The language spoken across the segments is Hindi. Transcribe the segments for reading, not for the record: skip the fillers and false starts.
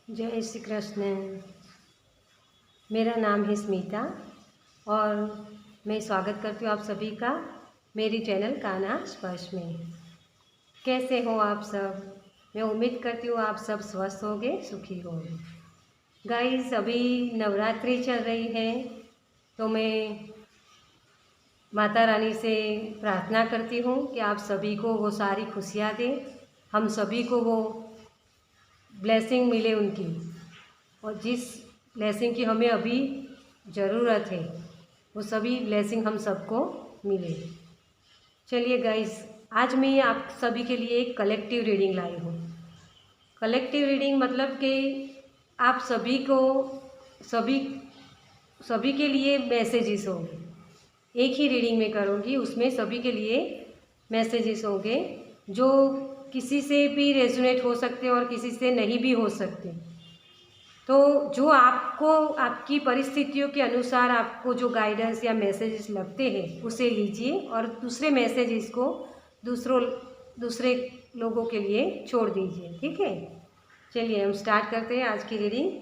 जय श्री कृष्ण। मेरा नाम है स्मिता और मैं स्वागत करती हूँ आप सभी का मेरी चैनल कान्हा स्पर्श में। कैसे हो आप सब? मैं उम्मीद करती हूँ आप सब स्वस्थ होंगे, सुखी होंगे। गाइस, अभी नवरात्रि चल रही है तो मैं माता रानी से प्रार्थना करती हूँ कि आप सभी को वो सारी खुशियाँ दें, हम सभी को वो ब्लेसिंग मिले उनकी, और जिस ब्लेसिंग की हमें अभी ज़रूरत है वो सभी ब्लेसिंग हम सबको मिले। चलिए गाइस, आज मैं आप सभी के लिए एक कलेक्टिव रीडिंग लाई हूँ। कलेक्टिव रीडिंग मतलब कि आप सभी को सभी के लिए मैसेजेस होंगे। एक ही रीडिंग में करूँगी, उसमें सभी के लिए मैसेजेस होंगे जो किसी से भी रेजोनेट हो सकते और किसी से नहीं भी हो सकते। तो जो आपको आपकी परिस्थितियों के अनुसार आपको जो गाइडेंस या मैसेजेस लगते हैं उसे लीजिए और दूसरे मैसेजेस को दूसरे लोगों के लिए छोड़ दीजिए। ठीक है, चलिए हम स्टार्ट करते हैं आज की रीडिंग।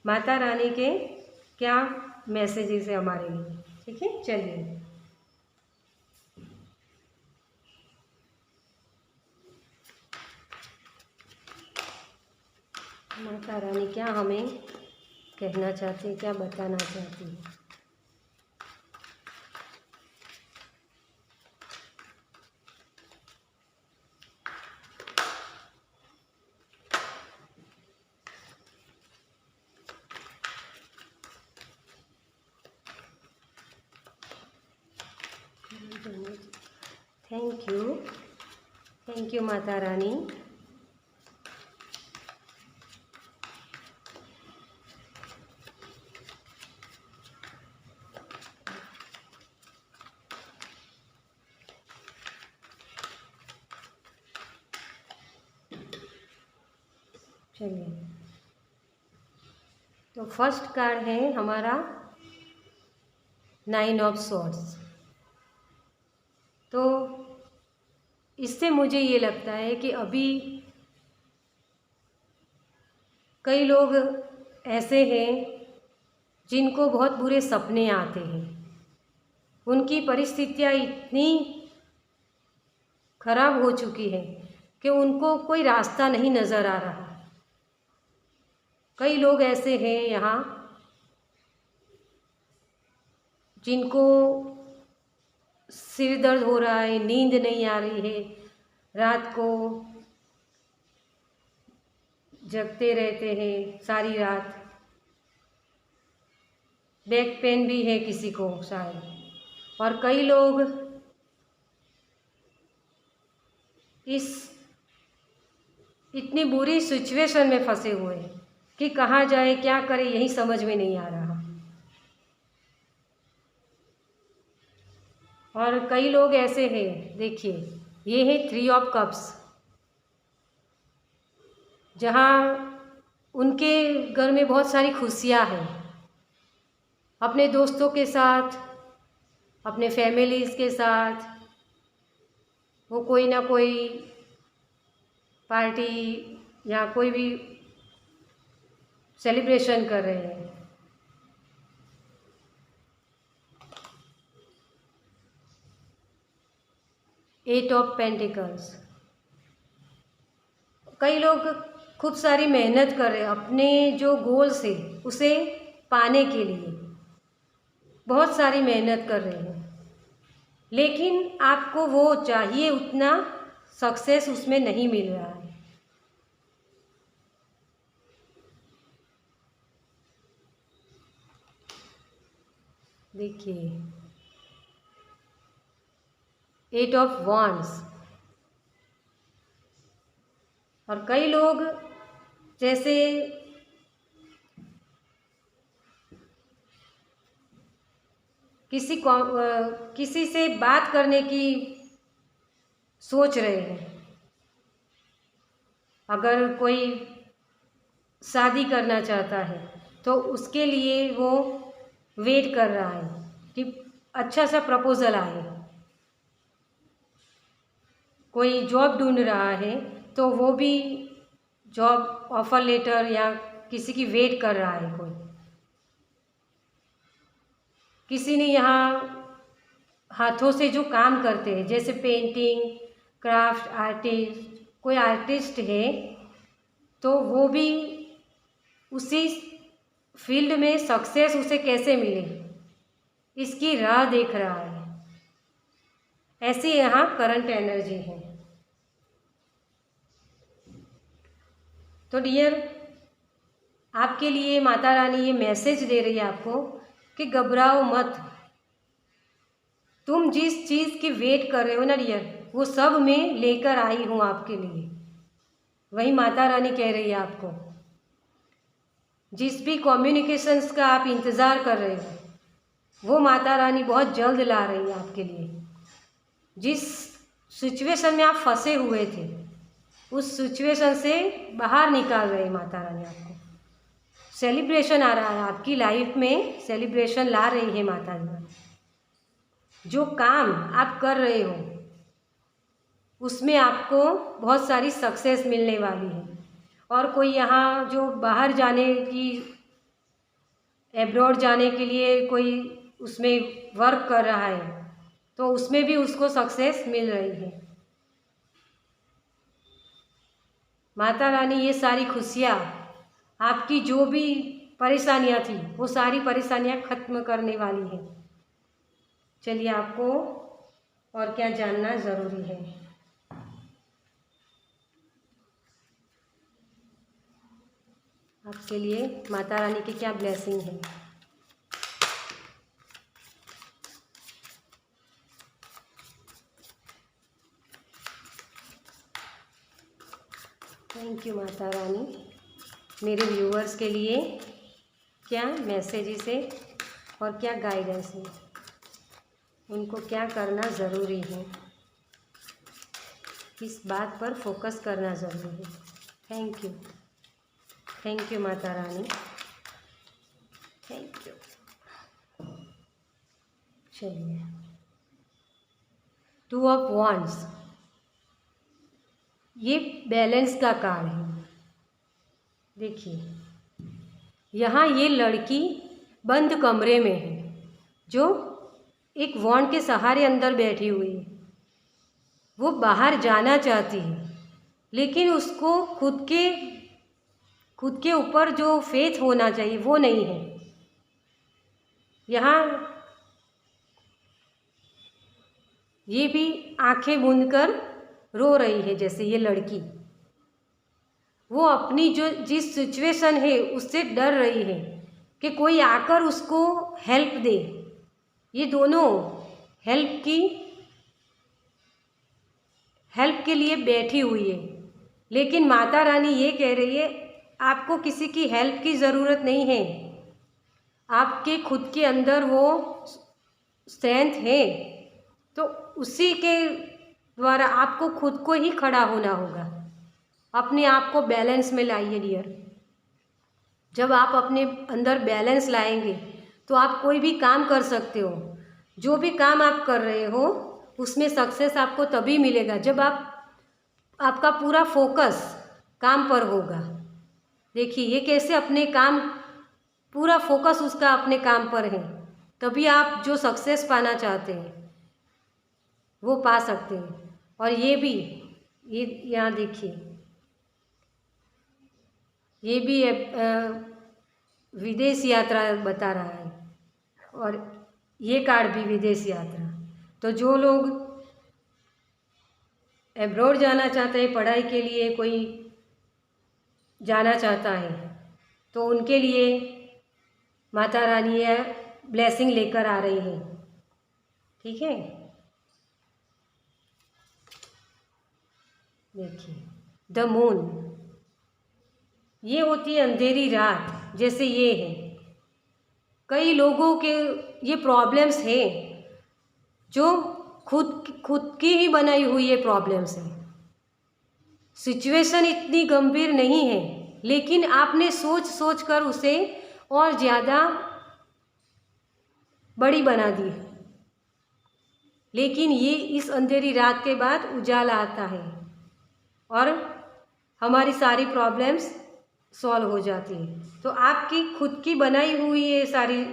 माता रानी के क्या मैसेजेस है हमारे लिए। ठीक है, चलिए। माता रानी क्या हमें कहना चाहती है, क्या बताना चाहती है? Thank you Mata Rani. चलिए, तो फर्स्ट कार्ड है हमारा 9 ऑफ स्वॉर्ड्स। तो इससे मुझे ये लगता है कि अभी कई लोग ऐसे हैं जिनको बहुत बुरे सपने आते हैं। उनकी परिस्थितियाँ इतनी खराब हो चुकी है कि उनको कोई रास्ता नहीं नज़र आ रहा। कई लोग ऐसे हैं यहाँ जिनको सिर दर्द हो रहा है, नींद नहीं आ रही है, रात को जगते रहते हैं सारी रात, बैक पेन भी है किसी को शायद, और कई लोग इस इतनी बुरी सिचुएशन में फंसे हुए हैं कि कहाँ जाए, क्या करे, यही समझ में नहीं आ रहा। और कई लोग ऐसे हैं, देखिए ये है 3 ऑफ कप्स, जहाँ उनके घर में बहुत सारी खुशियाँ हैं, अपने दोस्तों के साथ, अपने फैमिलीज़ के साथ वो कोई ना कोई पार्टी या कोई भी सेलिब्रेशन कर रहे हैं। एट ऑफ पेंटिकल्स, कई लोग खूब सारी मेहनत कर रहे हैं अपने जो गोल्स है उसे पाने के लिए, बहुत सारी मेहनत कर रहे हैं, लेकिन आपको वो चाहिए उतना सक्सेस उसमें नहीं मिल रहा है। देखिए 8 ऑफ वॉन्ड्स, और कई लोग जैसे किसी से बात करने की सोच रहे हैं। अगर कोई शादी करना चाहता है तो उसके लिए वो वेट कर रहा है कि अच्छा सा प्रपोज़ल आए। कोई जॉब ढूंढ रहा है तो वो भी जॉब ऑफर लेटर या किसी की वेट कर रहा है कोई, किसी ने यहाँ हाथों से जो काम करते हैं जैसे पेंटिंग, क्राफ्ट, आर्टिस्ट, कोई आर्टिस्ट है तो वो भी उसी फील्ड में सक्सेस उसे कैसे मिले इसकी राह देख रहा है। ऐसी यहाँ करंट एनर्जी है। तो डियर, आपके लिए माता रानी ये मैसेज दे रही है आपको कि घबराओ मत। तुम जिस चीज़ की वेट कर रहे हो ना डियर, वो सब मैं लेकर आई हूँ आपके लिए। वही माता रानी कह रही है आपको। जिस भी कम्युनिकेशंस का आप इंतज़ार कर रहे हो वो माता रानी बहुत जल्द ला रही है आपके लिए। जिस सिचुएशन में आप फंसे हुए थे उस सिचुएशन से बाहर निकाल रही है माता रानी आपको। सेलिब्रेशन आ रहा है आपकी लाइफ में, सेलिब्रेशन ला रही है माता रानी। जो काम आप कर रहे हो उसमें आपको बहुत सारी सक्सेस मिलने वाली है। और कोई यहाँ जो बाहर जाने की, एब्रॉड जाने के लिए कोई उसमें वर्क कर रहा है तो उसमें भी उसको सक्सेस मिल रही है। माता रानी ये सारी खुशियाँ, आपकी जो भी परेशानियाँ थी वो सारी परेशानियाँ खत्म करने वाली है। चलिए, आपको और क्या जानना ज़रूरी है। आपके लिए माता रानी की क्या ब्लेसिंग है। Thank you Mata Rani. मेरे व्यूअर्स के लिए क्या मैसेजेस है और क्या गाइडेंस है, उनको क्या करना ज़रूरी है, किस बात पर फोकस करना ज़रूरी है। Thank you Mata Rani, thank you. चलिए, 2 ऑफ वांड्स, ये बैलेंस का कार्ड है। देखिए, यहाँ ये लड़की बंद कमरे में है जो एक वॉन्ड के सहारे अंदर बैठी हुई है। वो बाहर जाना चाहती है लेकिन उसको खुद के ऊपर जो फेथ होना चाहिए वो नहीं है। यहाँ ये भी आंखें मूंदकर रो रही है जैसे ये लड़की। वो अपनी जो जिस सिचुएशन है उससे डर रही है कि कोई आकर उसको हेल्प दे। ये दोनों हेल्प के लिए बैठी हुई है, लेकिन माता रानी ये कह रही है आपको किसी की हेल्प की ज़रूरत नहीं है। आपके खुद के अंदर वो स्ट्रेंथ है तो उसी के द्वारा आपको खुद को ही खड़ा होना होगा। अपने आप को बैलेंस में लाइए डियर। जब आप अपने अंदर बैलेंस लाएंगे तो आप कोई भी काम कर सकते हो। जो भी काम आप कर रहे हो उसमें सक्सेस आपको तभी मिलेगा जब आपका पूरा फोकस काम पर होगा। देखिए, ये कैसे अपने काम, पूरा फोकस उसका अपने काम पर है, तभी आप जो सक्सेस पाना चाहते हैं वो पा सकते हैं। और ये भी, ये यहाँ देखिए, ये भी विदेश यात्रा बता रहा है और ये कार्ड भी विदेश यात्रा। तो जो लोग एब्रॉड जाना चाहते हैं पढ़ाई के लिए, कोई जाना चाहता है तो उनके लिए माता रानी यह ब्लेसिंग लेकर आ रही है। ठीक है, देखिए, द मून, ये होती है अंधेरी रात, जैसे ये है। कई लोगों के ये प्रॉब्लम्स है जो खुद की ही बनाई हुई ये प्रॉब्लम्स है। सिचुएशन इतनी गंभीर नहीं है लेकिन आपने सोच कर उसे और ज़्यादा बड़ी बना दी। लेकिन ये इस अंधेरी रात के बाद उजाला आता है और हमारी सारी प्रॉब्लम्स सॉल्व हो जाती है। तो आपकी खुद की बनाई हुई ये सारी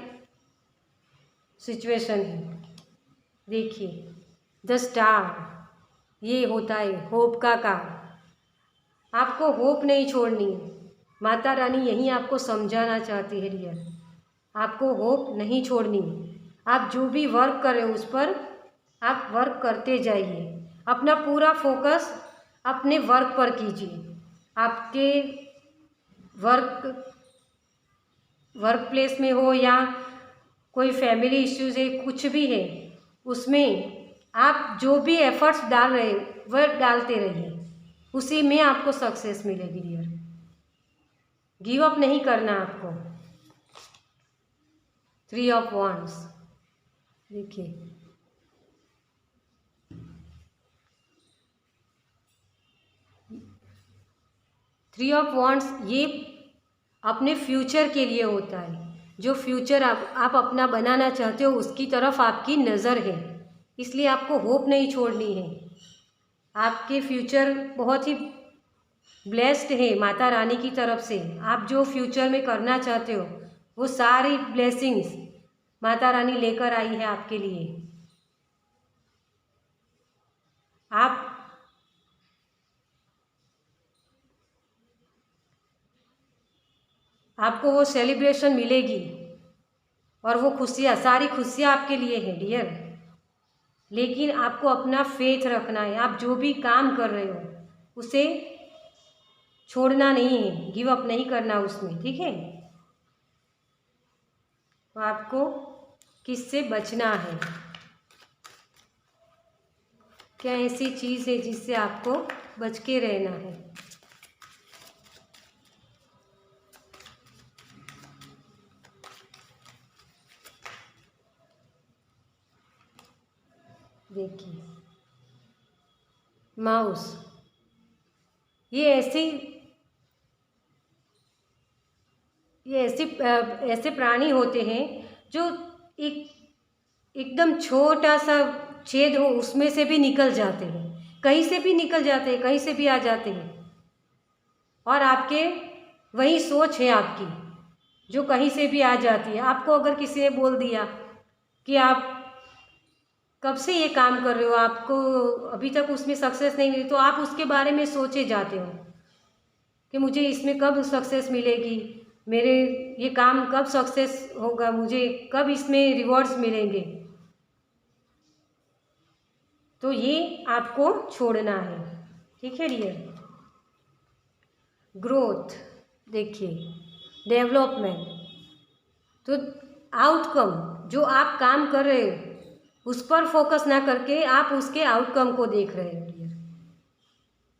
सिचुएशन है। देखिए द स्टार, ये होता है होप का कार्ड। आपको होप नहीं छोड़नी है। माता रानी यही आपको समझाना चाहती है डियर, आपको होप नहीं छोड़नी है। आप जो भी वर्क कर रहे हो उस पर आप वर्क करते जाइए। अपना पूरा फोकस अपने वर्क पर कीजिए। आपके वर्क प्लेस में हो या कोई फैमिली इश्यूज है, कुछ भी है, उसमें आप जो भी एफर्ट्स डाल रहे वह डालते रहिए, उसी में आपको सक्सेस मिलेगी डियर। गिव अप नहीं करना आपको। 3 ऑफ वॉन्ड्स, देखिए 3 ऑफ वॉन्ड्स ये अपने फ्यूचर के लिए होता है। जो फ्यूचर आप अपना बनाना चाहते हो उसकी तरफ आपकी नज़र है, इसलिए आपको होप नहीं छोड़नी है। आपके फ्यूचर बहुत ही ब्लेस्ड है माता रानी की तरफ से। आप जो फ्यूचर में करना चाहते हो वो सारी ब्लेसिंग्स माता रानी लेकर आई है आपके लिए। आपको वो सेलिब्रेशन मिलेगी और वो खुशियाँ, सारी खुशियाँ आपके लिए हैं डियर। लेकिन आपको अपना फेथ रखना है। आप जो भी काम कर रहे हो उसे छोड़ना नहीं है, गिव अप नहीं करना उसमें, ठीक है। तो आपको किससे बचना है, क्या ऐसी चीज़ है जिससे आपको बच के रहना है। देखिए माउस, ये ऐसे प्राणी होते हैं जो एकदम छोटा सा छेद हो उसमें से भी निकल जाते हैं, कहीं से भी निकल जाते हैं, कहीं से भी आ जाते हैं। और आपके वही सोच है आपकी जो कहीं से भी आ जाती है। आपको अगर किसी ने बोल दिया कि आप कब से ये काम कर रहे हो, आपको अभी तक उसमें सक्सेस नहीं मिली, तो आप उसके बारे में सोचे जाते हो कि मुझे इसमें कब सक्सेस मिलेगी, मेरे ये काम कब सक्सेस होगा, मुझे कब इसमें रिवॉर्ड्स मिलेंगे। तो ये आपको छोड़ना है, ठीक है डियर। ग्रोथ, देखिए डेवलपमेंट, तो आउटकम जो आप काम कर रहे हो उस पर फोकस ना करके आप उसके आउटकम को देख रहे हो डियर।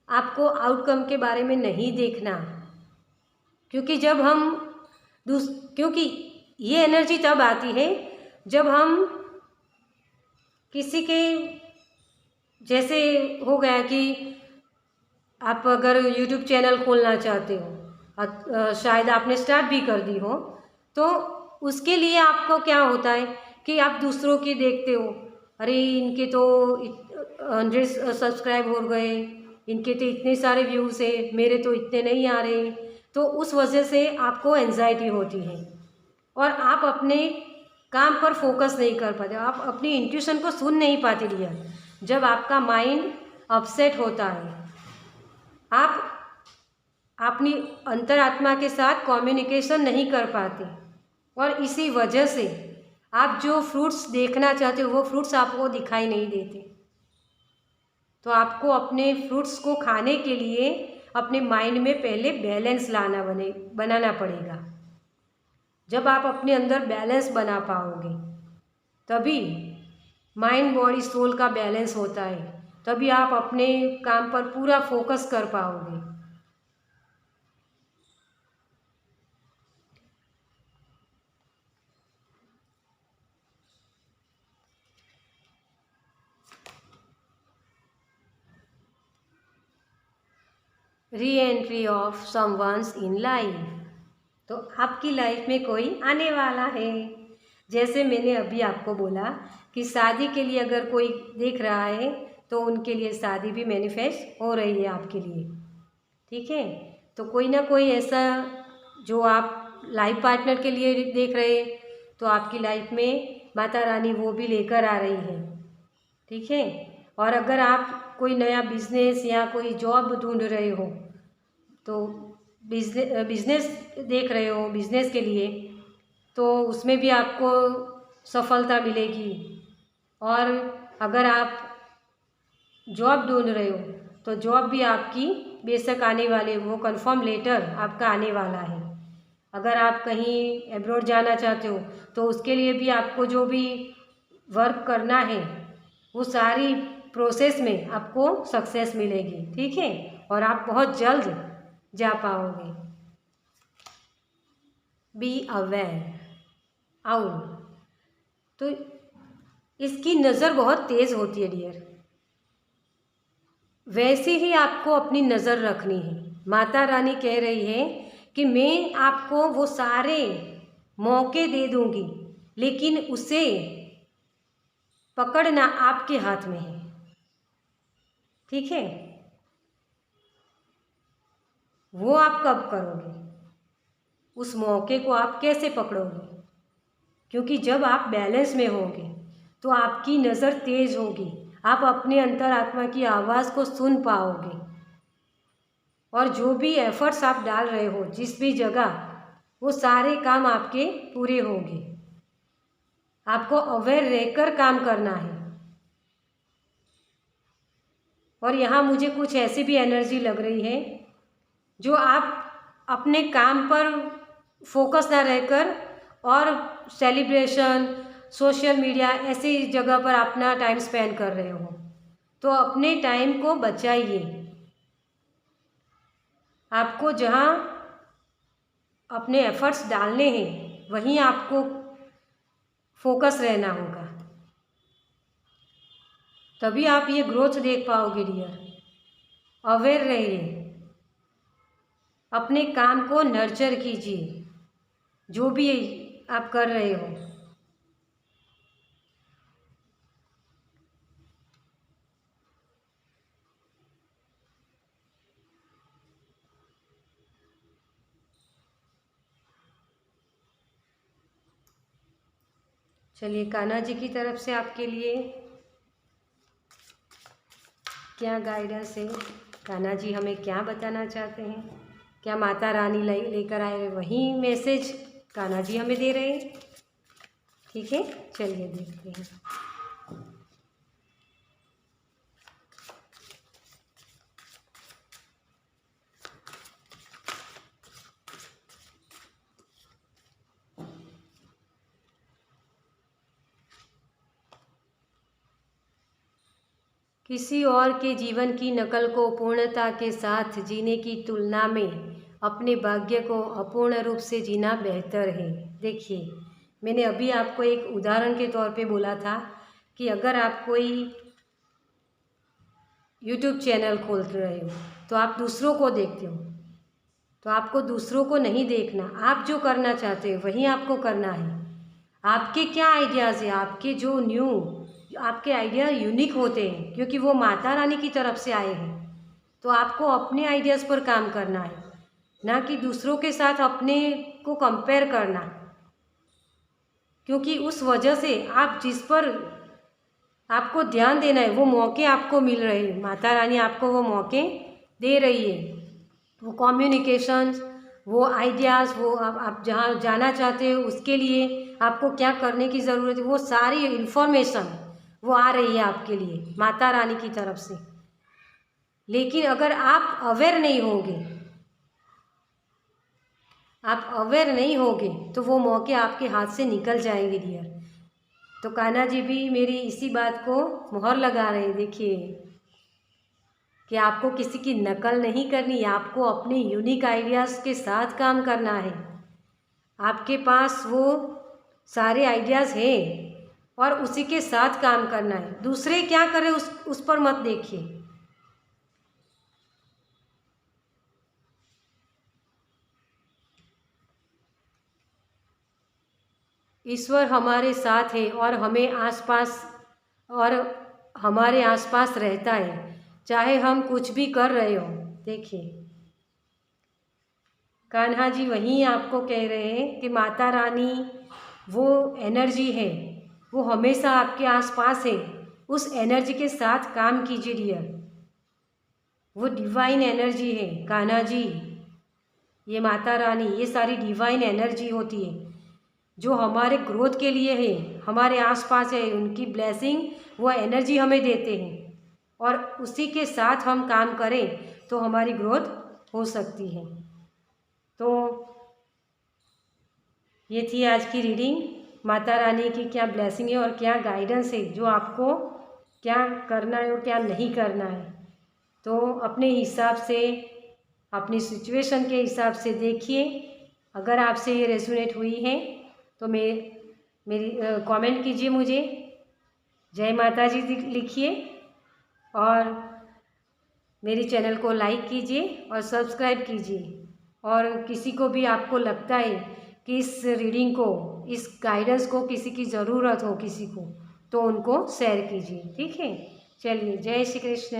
आपको आउटकम के बारे में नहीं देखना, क्योंकि क्योंकि ये एनर्जी तब आती है जब हम किसी के, जैसे हो गया कि आप अगर यूट्यूब चैनल खोलना चाहते हो, शायद आपने स्टार्ट भी कर दी हो, तो उसके लिए आपको क्या होता है कि आप दूसरों की देखते हो, अरे इनके तो 100 सब्सक्राइब हो गए, इनके तो इतने सारे व्यूज़ है, मेरे तो इतने नहीं आ रहे। तो उस वजह से आपको एंजाइटी होती है और आप अपने काम पर फोकस नहीं कर पाते, आप अपनी इंट्यूशन को सुन नहीं पाते डियर। जब आपका माइंड अपसेट होता है, आप अपनी अंतरात्मा के साथ कम्युनिकेशन नहीं कर पाते और इसी वजह से आप जो फ्रूट्स देखना चाहते हो वो फ्रूट्स आपको दिखाई नहीं देते। तो आपको अपने फ्रूट्स को खाने के लिए अपने माइंड में पहले बैलेंस बनाना पड़ेगा। जब आप अपने अंदर बैलेंस बना पाओगे तभी माइंड बॉडी सोल का बैलेंस होता है, तभी आप अपने काम पर पूरा फोकस कर पाओगे। Re entry of someone's in life, तो आपकी लाइफ में कोई आने वाला है। जैसे मैंने अभी आपको बोला कि शादी के लिए अगर कोई देख रहा है तो उनके लिए शादी भी मैनिफेस्ट हो रही है आपके लिए, ठीक है। तो कोई ना कोई ऐसा जो आप लाइफ पार्टनर के लिए देख रहे हैं, तो आपकी लाइफ में माता रानी वो भी लेकर आ रही है। ठीक है। और अगर आप कोई नया बिजनेस या कोई जॉब ढूंढ रहे हो, तो बिजनेस देख रहे हो बिजनेस के लिए, तो उसमें भी आपको सफलता मिलेगी। और अगर आप जॉब ढूंढ रहे हो, तो जॉब भी आपकी बेशक आने वाले, वो कंफर्म लेटर आपका आने वाला है। अगर आप कहीं एब्रॉड जाना चाहते हो, तो उसके लिए भी आपको जो भी वर्क करना है, वो सारी प्रोसेस में आपको सक्सेस मिलेगी। ठीक है। और आप बहुत जल्द जा पाओगे। बी अवेयर आउल, तो इसकी नज़र बहुत तेज़ होती है डियर। वैसे ही आपको अपनी नज़र रखनी है। माता रानी कह रही है कि मैं आपको वो सारे मौके दे दूंगी, लेकिन उसे पकड़ना आपके हाथ में है। ठीक है। वो आप कब करोगे, उस मौके को आप कैसे पकड़ोगे? क्योंकि जब आप बैलेंस में होंगे तो आपकी नज़र तेज होगी, आप अपने अंतरात्मा की आवाज़ को सुन पाओगे, और जो भी एफर्ट्स आप डाल रहे हो जिस भी जगह, वो सारे काम आपके पूरे होंगे। आपको अवेयर रहकर काम करना है। और यहाँ मुझे कुछ ऐसी भी एनर्जी लग रही है जो आप अपने काम पर फोकस ना रहकर और सेलिब्रेशन, सोशल मीडिया ऐसी जगह पर अपना टाइम स्पेंड कर रहे हो, तो अपने टाइम को बचाइए। आपको जहाँ अपने एफर्ट्स डालने हैं वहीं आपको फोकस रहना होगा, तभी आप ये ग्रोथ देख पाओगे डियर। अवेयर रहिए, अपने काम को नर्चर कीजिए, जो भी आप कर रहे हो। चलिए, कान्हा जी की तरफ से आपके लिए क्या गाइडेंस है, कान्हा जी हमें क्या बताना चाहते हैं, क्या माता रानी लेकर आए वही मैसेज कान्हा जी हमें दे रहे हैं? ठीक है, चलिए देखते हैं। किसी और के जीवन की नकल को पूर्णता के साथ जीने की तुलना में अपने भाग्य को अपूर्ण रूप से जीना बेहतर है। देखिए, मैंने अभी आपको एक उदाहरण के तौर पे बोला था कि अगर आप कोई यूट्यूब चैनल खोल रहे हो, तो आप दूसरों को देखते हो, तो आपको दूसरों को नहीं देखना, आप जो करना चाहते हो वही आपको करना है। आपके क्या आइडियाज़ हैं, आपके जो आपके आइडिया यूनिक होते हैं, क्योंकि वो माता रानी की तरफ से आए हैं। तो आपको अपने आइडियाज़ पर काम करना है, ना कि दूसरों के साथ अपने को कंपेयर करना, क्योंकि उस वजह से आप जिस पर आपको ध्यान देना है वो मौके आपको मिल रहे हैं। माता रानी आपको वो मौके दे रही है, वो कम्युनिकेशंस, वो आइडियाज़, वो आप जहाँ जाना चाहते हो उसके लिए आपको क्या करने की ज़रूरत है, वो सारी इन्फॉर्मेशन वो आ रही है आपके लिए माता रानी की तरफ से। लेकिन अगर आप अवेयर नहीं होंगे, तो वो मौके आपके हाथ से निकल जाएंगे डियर। तो कान्हा जी भी मेरी इसी बात को मुहर लगा रहे हैं। देखिए कि आपको किसी की नकल नहीं करनी, आपको अपने यूनिक आइडियाज़ के साथ काम करना है। आपके पास वो सारे आइडियाज़ हैं और उसी के साथ काम करना है। दूसरे क्या करें उस पर मत देखिए। ईश्वर हमारे साथ है और हमारे आसपास रहता है, चाहे हम कुछ भी कर रहे हो। देखिए, कान्हा जी वहीं आपको कह रहे हैं कि माता रानी वो एनर्जी है, वो हमेशा आपके आसपास है। उस एनर्जी के साथ काम कीजिए डियर। वो डिवाइन एनर्जी है कान्हा जी। ये माता रानी, ये सारी डिवाइन एनर्जी होती है जो हमारे ग्रोथ के लिए है, हमारे आसपास है। उनकी ब्लेसिंग, वो एनर्जी हमें देते हैं और उसी के साथ हम काम करें तो हमारी ग्रोथ हो सकती है। तो ये थी आज की रीडिंग। माता रानी की क्या ब्लेसिंग है और क्या गाइडेंस है, जो आपको क्या करना है और क्या नहीं करना है। तो अपने हिसाब से, अपनी सिचुएशन के हिसाब से देखिए। अगर आपसे ये रेजोनेट हुई है तो मेरी कमेंट कीजिए मुझे, जय माता जी लिखिए और मेरी चैनल को लाइक कीजिए और सब्सक्राइब कीजिए। और किसी को भी आपको लगता है कि इस रीडिंग को, इस गाइडेंस को किसी की ज़रूरत हो किसी को, तो उनको शेयर कीजिए। ठीक है, चलिए, जय श्री कृष्ण।